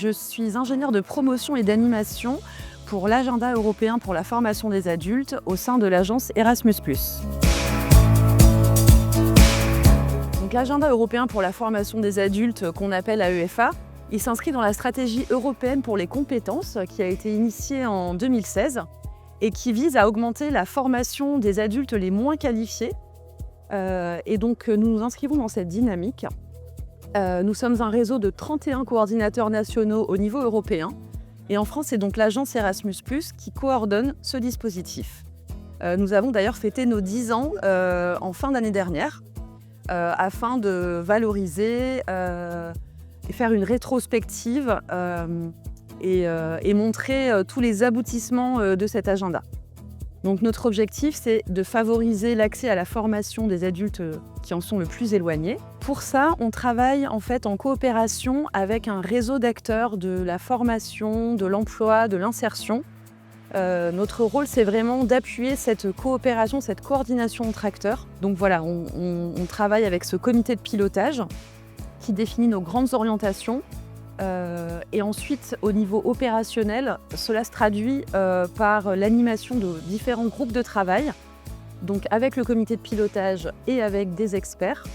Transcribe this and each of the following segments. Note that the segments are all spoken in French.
Je suis ingénieure de promotion et d'animation pour l'agenda européen pour la formation des adultes au sein de l'agence Erasmus+. Donc, l'agenda européen pour la formation des adultes, qu'on appelle AEFA, il s'inscrit dans la stratégie européenne pour les compétences qui a été initiée en 2016 et qui vise à augmenter la formation des adultes les moins qualifiés. Et donc nous nous inscrivons dans cette dynamique. Nous sommes un réseau de 31 coordinateurs nationaux au niveau européen. Et en France, c'est donc l'agence Erasmus+, qui coordonne ce dispositif. Nous avons d'ailleurs fêté nos 10 ans en fin d'année dernière, afin de valoriser et faire une rétrospective et montrer tous les aboutissements de cet agenda. Donc notre objectif, c'est de favoriser l'accès à la formation des adultes qui en sont le plus éloignés. Pour ça, on travaille en fait en coopération avec un réseau d'acteurs de la formation, de l'emploi, de l'insertion. Notre rôle, c'est vraiment d'appuyer cette coopération, cette coordination entre acteurs. Donc voilà, on travaille avec ce comité de pilotage qui définit nos grandes orientations. Et ensuite, au niveau opérationnel, cela se traduit par l'animation de différents groupes de travail, donc avec le comité de pilotage et avec des experts.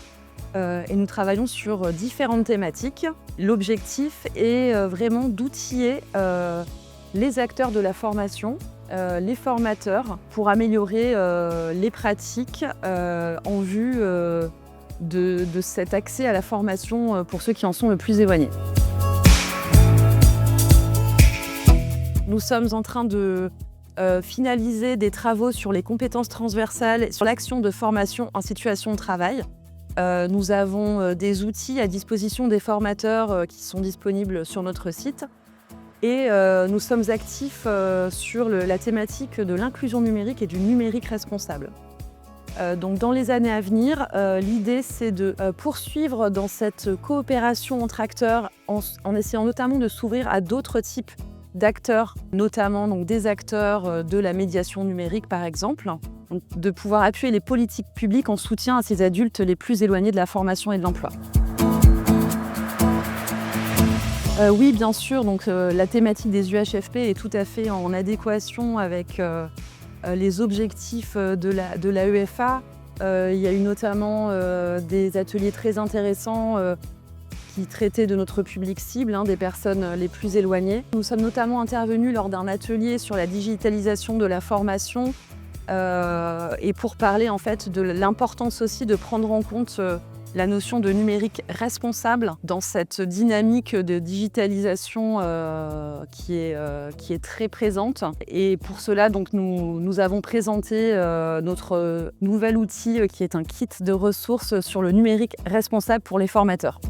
Et nous travaillons sur différentes thématiques. L'objectif est vraiment d'outiller les acteurs de la formation, les formateurs, pour améliorer les pratiques en vue de cet accès à la formation pour ceux qui en sont le plus éloignés. Nous sommes en train de finaliser des travaux sur les compétences transversales, sur l'action de formation en situation de travail. Nous avons des outils à disposition des formateurs qui sont disponibles sur notre site. Et nous sommes actifs sur la thématique de l'inclusion numérique et du numérique responsable. Donc dans les années à venir, l'idée c'est de poursuivre dans cette coopération entre acteurs en essayant notamment de s'ouvrir à d'autres types d'acteurs, notamment donc des acteurs de la médiation numérique par exemple, donc de pouvoir appuyer les politiques publiques en soutien à ces adultes les plus éloignés de la formation et de l'emploi. Oui, bien sûr, donc, la thématique des UHFP est tout à fait en adéquation avec les objectifs de la UEFA. Il y a eu notamment des ateliers très intéressants qui traitaient de notre public cible, des personnes les plus éloignées. Nous sommes notamment intervenus lors d'un atelier sur la digitalisation de la formation et pour parler en fait de l'importance aussi de prendre en compte la notion de numérique responsable dans cette dynamique de digitalisation qui est très présente. Et pour cela, donc, nous avons présenté notre nouvel outil qui est un kit de ressources sur le numérique responsable pour les formateurs.